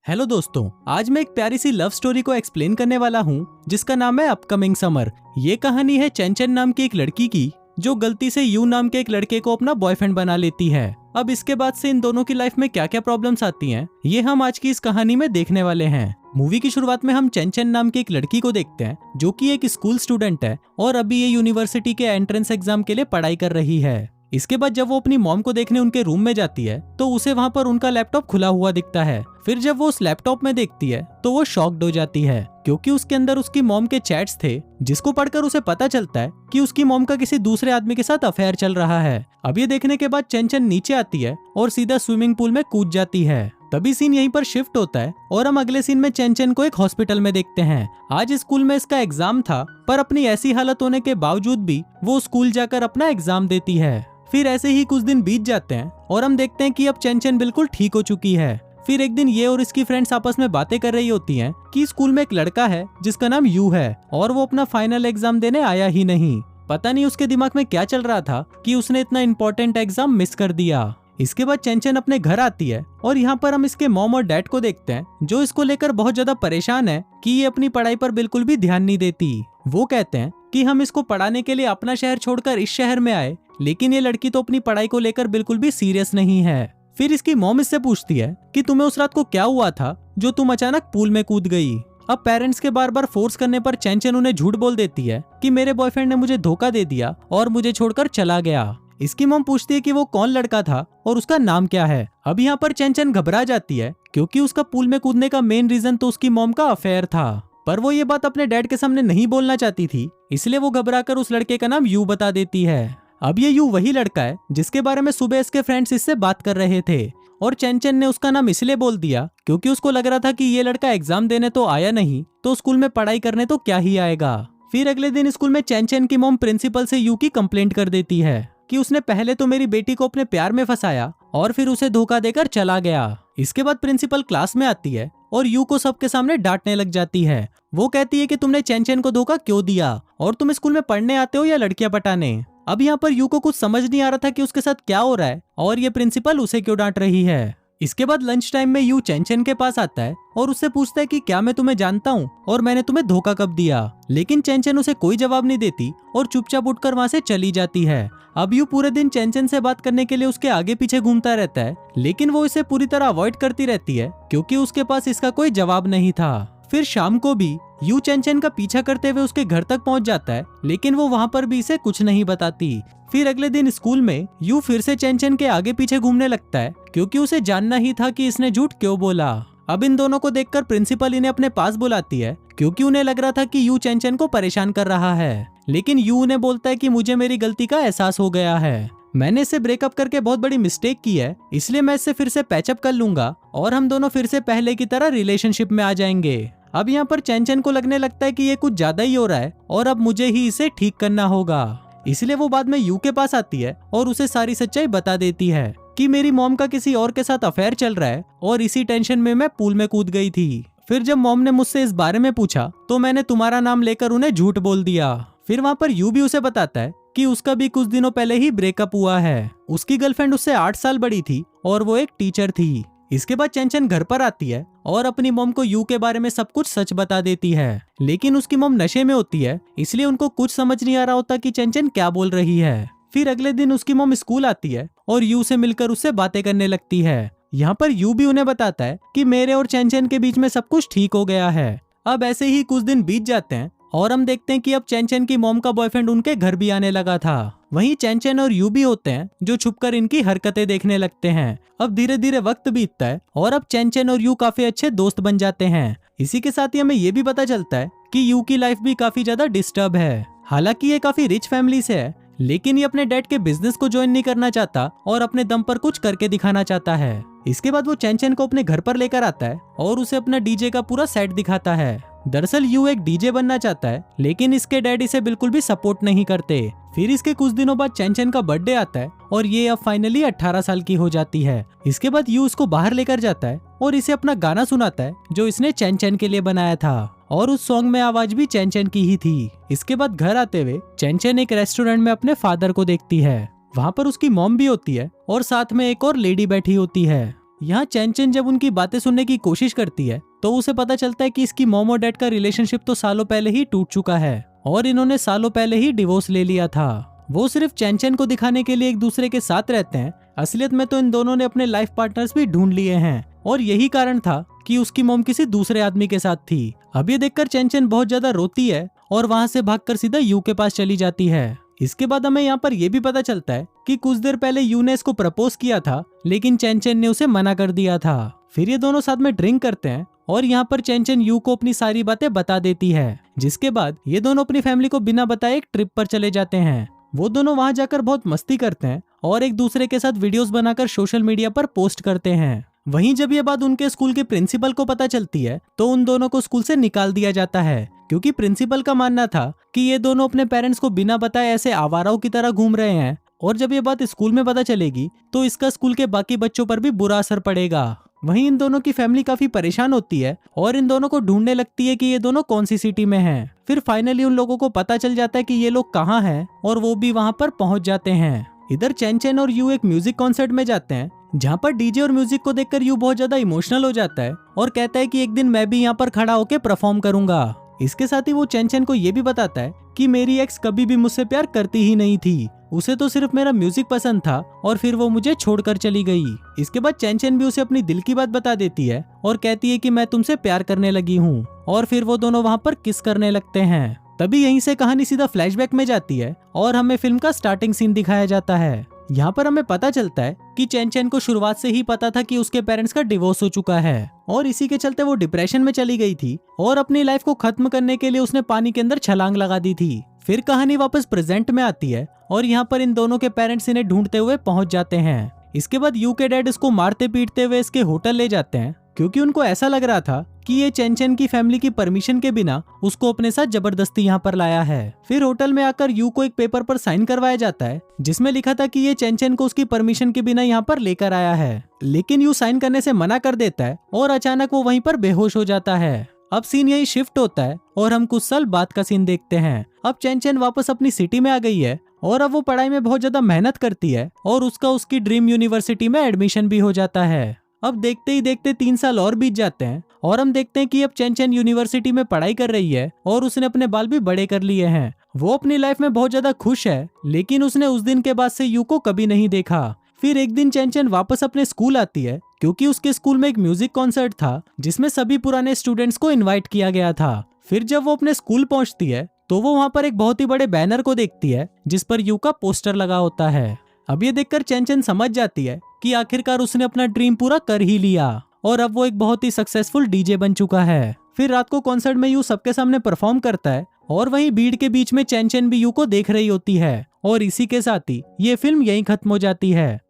Hello दोस्तों, आज मैं एक प्यारी सी लव स्टोरी को एक्सप्लेन करने वाला हूँ जिसका नाम है अपकमिंग समर। ये कहानी है चंचन नाम की एक लड़की की जो गलती से यू नाम के एक लड़के को अपना बॉयफ्रेंड बना लेती है। अब इसके बाद से इन दोनों की लाइफ में क्या क्या प्रॉब्लम्स आती हैं, ये हम आज की इस कहानी में देखने वाले हैं। मूवी की शुरुआत में हम चंचन नाम की एक लड़की को देखते हैं जो कि एक स्कूल स्टूडेंट है और अभी ये यूनिवर्सिटी के एंट्रेंस एग्जाम के लिए पढ़ाई कर रही है। इसके बाद जब वो अपनी मॉम को देखने उनके रूम में जाती है तो उसे वहाँ पर उनका लैपटॉप खुला हुआ दिखता है। फिर जब वो उस लैपटॉप में देखती है तो वो शॉक्ड हो जाती है क्योंकि उसके अंदर उसकी मॉम के चैट्स थे, जिसको पढ़कर उसे पता चलता है कि उसकी मॉम का किसी दूसरे आदमी के साथ अफेयर चल रहा है। अब ये देखने के बाद चंचन नीचे आती है और सीधा स्विमिंग पूल में कूद जाती है। तभी सीन यहीं पर शिफ्ट होता है और हम अगले सीन में चंचन को एक हॉस्पिटल में देखते हैं। आज स्कूल में इसका एग्जाम था, पर अपनी ऐसी हालत होने के बावजूद भी वो स्कूल जाकर अपना एग्जाम देती है। फिर ऐसे ही कुछ दिन बीत जाते हैं और हम देखते हैं कि अब चंचन बिल्कुल ठीक हो चुकी है। फिर एक दिन ये और इसकी फ्रेंड्स आपस में बातें कर रही होती हैं कि स्कूल में एक लड़का है जिसका नाम यू है और वो अपना फाइनल एग्जाम देने आया ही नहीं। पता नहीं उसके दिमाग में क्या चल रहा था कि उसने इतना इंपॉर्टेंट एग्जाम मिस कर दिया। इसके बाद चंचन अपने घर आती है और यहाँ पर हम इसके मॉम और डैड को देखते हैं जो इसको लेकर बहुत ज्यादा परेशान है कि ये अपनी पढ़ाई पर बिल्कुल भी ध्यान नहीं देती। वो कहते हैं कि हम इसको पढ़ाने के लिए अपना शहर छोड़कर इस शहर में आए, लेकिन ये लड़की तो अपनी पढ़ाई को लेकर बिल्कुल भी सीरियस नहीं है। फिर इसकी मॉम इससे पूछती है कि तुम्हें उस रात को क्या हुआ था जो तुम अचानक पूल में कूद गई। अब पेरेंट्स के बार बार फोर्स करने पर चंचन उन्हें झूठ बोल देती है कि मेरे बॉयफ्रेंड ने मुझे धोखा दे दिया और मुझे छोड़कर चला गया। इसकी मॉम पूछती है कि वो कौन लड़का था और उसका नाम क्या है। अब यहाँ पर चंचन घबरा जाती है क्योंकि उसका पूल में कूदने का मेन रीजन तो उसकी मॉम का अफेयर था, पर वो ये बात अपने डैड के सामने नहीं बोलना चाहती थी, इसलिए वो घबराकर उस लड़के का नाम यू बता देती है। अब ये यू वही लड़का है जिसके बारे में सुबह इसके फ्रेंड्स इससे बात कर रहे थे और चंचन ने उसका नाम इसलिए बोल दिया क्योंकि उसको लग रहा था कि ये लड़का एग्जाम देने तो आया नहीं तो स्कूल में पढ़ाई करने तो क्या ही आएगा। फिर अगले दिन स्कूल में चंचन की मॉम प्रिंसिपल से यू की कंप्लेंट कर देती है कि उसने पहले तो मेरी बेटी को अपने प्यार में फंसाया और फिर उसे धोखा देकर चला गया। इसके बाद प्रिंसिपल क्लास में आती है और यू को सबके सामने डांटने लग जाती है। वो कहती है कि तुमने चंचन को धोखा क्यों दिया और तुम स्कूल में पढ़ने आते हो या लड़कियां पटाने। अब यहाँ पर यू को कुछ समझ नहीं आ रहा था कि उसके साथ क्या हो रहा है और ये प्रिंसिपल उसे क्यों डांट रही है। इसके बाद लंच टाइम में यू चंचन के पास आता है और उससे पूछता है कि क्या मैं तुम्हें जानता हूँ और मैंने तुम्हें धोखा कब दिया, लेकिन चंचन उसे कोई जवाब नहीं देती और चुपचाप उठकर वहाँ से चली जाती है। अब यू पूरे दिन चंचन से बात करने के लिए उसके आगे पीछे घूमता रहता है, लेकिन वो इसे पूरी तरह अवॉइड करती रहती है क्योंकि उसके पास इसका कोई जवाब नहीं था। फिर शाम को भी यू चंचन का पीछा करते हुए उसके घर तक पहुंच जाता है, लेकिन वो वहां पर भी इसे कुछ नहीं बताती। फिर अगले दिन स्कूल में यू फिर से चंचन के आगे पीछे घूमने लगता है क्योंकि उसे जानना ही था कि इसने झूठ क्यों बोला। अब इन दोनों को देखकर प्रिंसिपल इन्हें अपने पास बुलाती है क्योंकि उन्हें लग रहा था कि यू चंचन को परेशान कर रहा है, लेकिन यू उन्हें बोलता है कि मुझे मेरी गलती का एहसास हो गया है, मैंने इससे ब्रेकअप करके बहुत बड़ी मिस्टेक की है, इसलिए मैं इससे फिर से पैचअप कर लूंगा और हम दोनों फिर से पहले की तरह रिलेशनशिप में आ जाएंगे। अब यहाँ पर चंचन को लगने लगता है कि ये कुछ ज्यादा ही हो रहा है और अब मुझे ही इसे ठीक करना होगा, इसलिए वो बाद में यू के पास आती है और उसे सारी सच्चाई बता देती है कि मेरी मॉम का किसी और के साथ अफेयर चल रहा है और इसी टेंशन में मैं पूल में कूद गई थी। फिर जब मॉम ने मुझसे इस बारे में पूछा तो मैंने तुम्हारा नाम लेकर उन्हें झूठ बोल दिया। फिर वहाँ पर यू भी उसे बताता है कि उसका भी कुछ दिनों पहले ही ब्रेकअप हुआ है, उसकी गर्लफ्रेंड उससे 8 साल बड़ी थी और वो एक टीचर थी। इसके बाद चंचन घर पर आती है और अपनी मॉम को यू के बारे में सब कुछ सच बता देती है, लेकिन उसकी मॉम नशे में होती है इसलिए उनको कुछ समझ नहीं आ रहा होता कि चंचन क्या बोल रही है। फिर अगले दिन उसकी मॉम स्कूल आती है और यू से मिलकर उससे बातें करने लगती है। यहाँ पर यू भी उन्हें बताता है कि मेरे और चंचन के बीच में सब कुछ ठीक हो गया है। अब ऐसे ही कुछ दिन बीत जाते हैं और हम देखते हैं कि अब चंचन की मॉम का बॉयफ्रेंड उनके घर भी आने लगा था। वहीं चंचन और यू भी होते हैं जो छुपकर इनकी हरकतें देखने लगते हैं। अब धीरे धीरे वक्त बीतता है और अब चंचन और यू काफी अच्छे दोस्त बन जाते हैं। इसी के साथ ही हमें ये भी पता चलता है कि यू की लाइफ भी काफी ज्यादा डिस्टर्ब है। हालांकि ये काफी रिच फैमिली से है, लेकिन ये अपने डैड के बिजनेस को ज्वाइन नहीं करना चाहता और अपने दम पर कुछ करके दिखाना चाहता है। इसके बाद वो चंचन को अपने घर पर लेकर आता है और उसे अपना डीजे का पूरा सेट दिखाता है। दरअसल यू एक डीजे बनना चाहता है, लेकिन इसके डैड इसे बिल्कुल भी सपोर्ट नहीं करते। फिर इसके कुछ दिनों बाद चंचन का बर्थडे आता है और ये अब फाइनली 18 साल की हो जाती है। इसके बाद यू उसको बाहर लेकर जाता है और इसे अपना गाना सुनाता है जो इसने चंचन के लिए बनाया था और उस सॉन्ग में आवाज भी चंचन की ही थी। इसके बाद घर आते हुए चंचन एक रेस्टोरेंट में अपने फादर को देखती है। वहाँ पर उसकी मॉम भी होती है और साथ में एक और लेडी बैठी होती है। यहाँ चैनचन जब उनकी बातें सुनने की कोशिश करती है तो उसे पता चलता है कि इसकी मॉम और डैड का रिलेशनशिप तो सालों पहले ही टूट चुका है और इन्होंने सालों पहले ही डिवोर्स ले लिया था। वो सिर्फ चैनचन को दिखाने के लिए एक दूसरे के साथ रहते हैं, असलियत में तो इन दोनों ने अपने लाइफ पार्टनर्स भी ढूंढ लिए हैं और यही कारण था कि उसकी मॉम किसी दूसरे आदमी के साथ थी। अब ये देखकर चैनचन बहुत ज्यादा रोती है और वहाँ से भागकर सीधा यू के पास चली जाती है। इसके बाद हमें यहाँ पर यह भी पता चलता है कि कुछ देर पहले यू ने इसको प्रपोज किया था, लेकिन चैनचन ने उसे मना कर दिया था। फिर ये दोनों साथ में ड्रिंक करते हैं और यहाँ पर चैनचन यू को अपनी सारी बातें बता देती है, जिसके बाद ये दोनों अपनी फैमिली को बिना बताए एक ट्रिप पर चले जाते हैं। वो दोनों वहां जाकर बहुत मस्ती करते हैं और एक दूसरे के साथ वीडियोस बनाकर सोशल मीडिया पर पोस्ट करते हैं। वहीं जब ये बात उनके स्कूल के प्रिंसिपल को पता चलती है तो उन दोनों को स्कूल से निकाल दिया जाता है, क्योंकि प्रिंसिपल का मानना था कि ये दोनों अपने पेरेंट्स को बिना बताए ऐसे आवाराओं की तरह घूम रहे हैं और जब ये बात स्कूल में पता चलेगी तो इसका स्कूल के बाकी बच्चों पर भी बुरा असर पड़ेगा। वहीं इन दोनों की फैमिली काफी परेशान होती है और इन दोनों को ढूंढने लगती है कि ये दोनों कौन सी सिटी में हैं। फिर फाइनली उन लोगों को पता चल जाता है कि ये लोग कहाँ हैं और वो भी वहाँ पर पहुँच जाते हैं। इधर चैनचन और यू एक म्यूजिक कॉन्सर्ट में जाते हैं, जहाँ पर डीजे और म्यूजिक को देखकर यू बहुत ज्यादा इमोशनल हो जाता है और कहता है कि एक दिन मैं भी यहाँ पर खड़ा होकर परफॉर्म करूंगा। इसके साथ ही वो चैनचन को ये भी बताता है कि मेरी एक्स कभी भी मुझसे प्यार करती ही नहीं थी, उसे तो सिर्फ मेरा म्यूजिक पसंद था और फिर वो मुझे छोड़कर चली गई। इसके बाद चैनचन भी उसे अपनी दिल की बात बता देती है और कहती है कि मैं तुमसे प्यार करने लगी हूँ और फिर वो दोनों वहाँ पर किस करने लगते हैं। तभी यहीं से कहानी सीधा फ्लैशबैक में जाती है और हमें फिल्म का स्टार्टिंग सीन दिखाया जाता है। यहाँ पर हमें पता चलता है कि चैनचन को शुरुआत से ही पता था कि उसके पेरेंट्स का डिवोर्स हो चुका है और इसी के चलते वो डिप्रेशन में चली गई थी और अपनी लाइफ को खत्म करने के लिए उसने पानी के अंदर छलांग लगा दी थी। फिर कहानी वापस प्रेजेंट में आती है और यहाँ पर इन दोनों के पेरेंट्स इन्हें ढूंढते हुए पहुंच जाते हैं। इसके बाद यू के डैड इसको मारते पीटते हुए इसके होटल ले जाते हैं, क्योंकि उनको ऐसा लग रहा था कि ये चैनचन की फैमिली की परमिशन के बिना उसको अपने साथ जबरदस्ती यहाँ पर लाया है। फिर होटल में आकर यू को एक पेपर पर साइन करवाया जाता है जिसमें लिखा था कि ये चैनचन को उसकी परमिशन के बिना यहाँ पर लेकर आया है, लेकिन यू साइन करने से मना कर देता है और अचानक वो वहीं पर बेहोश हो जाता है। अब सीन यही शिफ्ट होता है और हम कुछ साल बाद का सीन देखते हैं। अब चैनचन वापस अपनी सिटी में आ गई है और अब वो पढ़ाई में बहुत ज्यादा मेहनत करती है और उसकी ड्रीम यूनिवर्सिटी में एडमिशन भी हो जाता है। अब देखते ही देखते 3 साल और बीत जाते हैं और हम देखते हैं कि अब चैनचन यूनिवर्सिटी में पढ़ाई कर रही है और उसने अपने बाल भी बड़े कर लिए हैं। वो अपनी लाइफ में बहुत ज्यादा खुश है, लेकिन उसने उस दिन के बाद से यू को कभी नहीं देखा। फिर एक दिन चैनचन वापस अपने स्कूल आती है, क्योंकि उसके स्कूल में एक म्यूजिक कॉन्सर्ट था जिसमें सभी पुराने स्टूडेंट्स को इन्वाइट किया गया था। फिर जब वो अपने स्कूल पहुंचती है तो वो वहाँ पर एक बहुत ही बड़े बैनर को देखती है जिस पर यू का पोस्टर लगा होता है। अब ये देखकर चैनचन समझ जाती है कि आखिरकार उसने अपना ड्रीम पूरा कर ही लिया और अब वो एक बहुत ही सक्सेसफुल डीजे बन चुका है। फिर रात को कॉन्सर्ट में यू सबके सामने परफॉर्म करता है और वहीं भीड़ के बीच में चैनचन भी यू को देख रही होती है और इसी के साथ ही ये फिल्म यहीं खत्म हो जाती है।